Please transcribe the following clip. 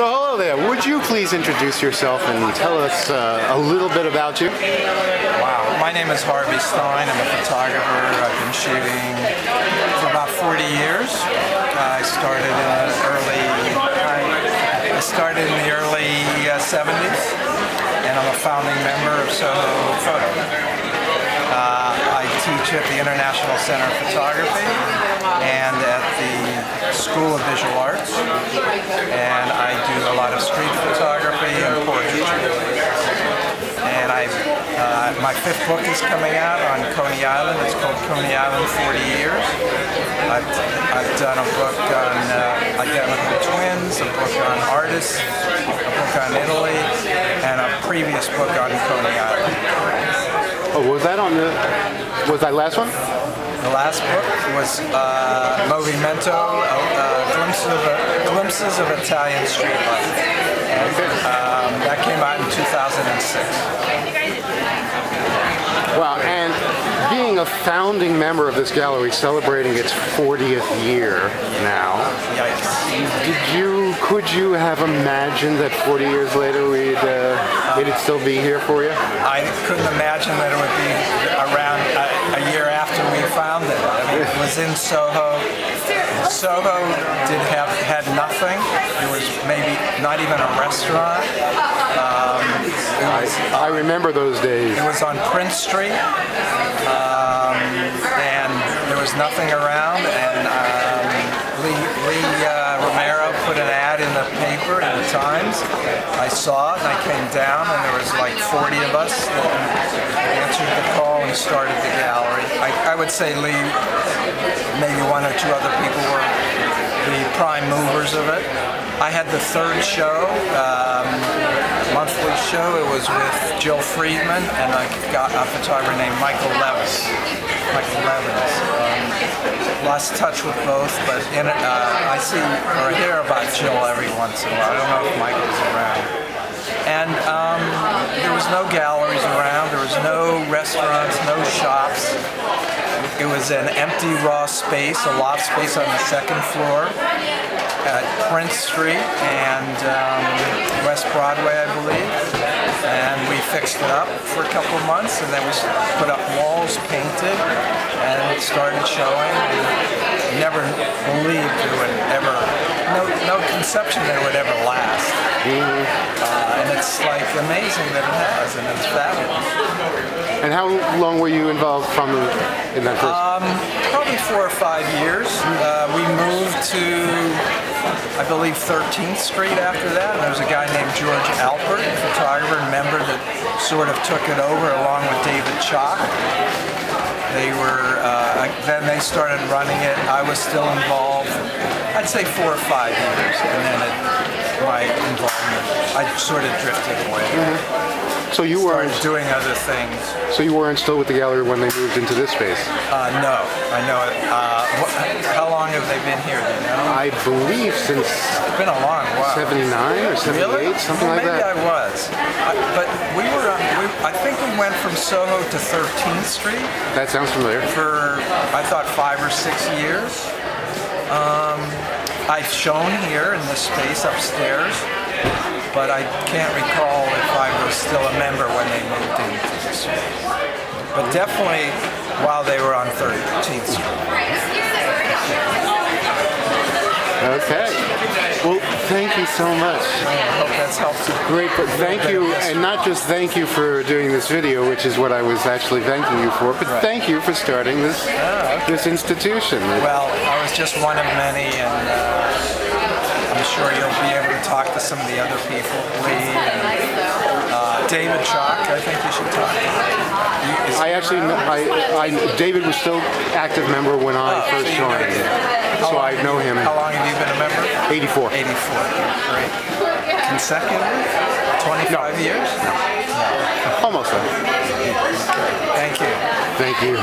So hello there. Would you please introduce yourself and tell us a little bit about you? Wow. My name is Harvey Stein. I'm a photographer. I've been shooting for about 40 years. I started in the early 70s, and I'm a founding member of Soho Photo Gallery. I teach at the International Center of Photography and at the School of Visual Arts, and I do a lot of street photography and portraiture. And my fifth book is coming out on Coney Island. It's called Coney Island 40 Years. I've done a book on identical twins, a book on artists, a book on Italy, and a previous book on Coney Island. Oh, was that last one? The last book was Movimento, Glimpses of Italian Street Life. And, that came out in 2006. Wow, and being a founding member of this gallery, celebrating its 40th year now, yikes. Could you have imagined that 40 years later it'd still be here for you? I couldn't imagine that it would be around a year after we found it. I mean, it was in Soho. Soho had nothing. There was maybe not even a restaurant. I remember those days. It was on Prince Street, and there was nothing around. And Lee Romero put an ad in the paper, in the Times. I saw it, and I came down, and there was like 40 of us that answered the call and started the gallery. I would say Lee, maybe one or two other people were the prime movers of it. I had the third show, monthly show. It was with Jill Friedman, and I got a photographer named Michael Levins. Lost touch with both, but I see or hear about Jill every once in a while. I don't know if Michael's around. And there was no galleries around. There was no restaurants, no shops. It was an empty, raw space, a loft space on the second floor at Prince Street and West Broadway, I believe. And we fixed it up for a couple of months, and then we put up walls, painted, and it started showing. And never believed it would ever, no conception that it would ever last. And it's like amazing that it has, and it's fabulous. And how long were you involved in that first? Probably 4 or 5 years. We moved to, I believe, 13th Street after that. And there was a guy named George Alpert, a photographer and member, that sort of took it over along with David Chalk. They were, then they started running it. I was still involved, I'd say 4 or 5 years, and then my involvement, I sort of drifted away. So you weren't doing other things. So you weren't still with the gallery when they moved into this space? No, I know it. How long have they been here? Do you know? I believe since it's been a long while. 79 or 78, really? Something like that. Maybe I was. But we were. I think we went from Soho to 13th Street. That sounds familiar. For I thought 5 or 6 years. I've shown here in this space upstairs, but I can't recall if I was still a member when they moved into this space. But definitely while they were on 13th Street. Okay. Well, thank you so much. I hope that's helped. Great, but thank you, and not just thank you for doing this video, which is what I was actually thanking you for, but thank you for starting this this institution. Well, I was just one of many, and I'm sure you'll be able to talk to some of the other people. Lee and David Chalk, I think you should talk to. David was still active member when I first joined. So I know him. How long have you been a member? 84. 84. Great. Consecutive? 25 years? No. Almost. Thank you. Thank you.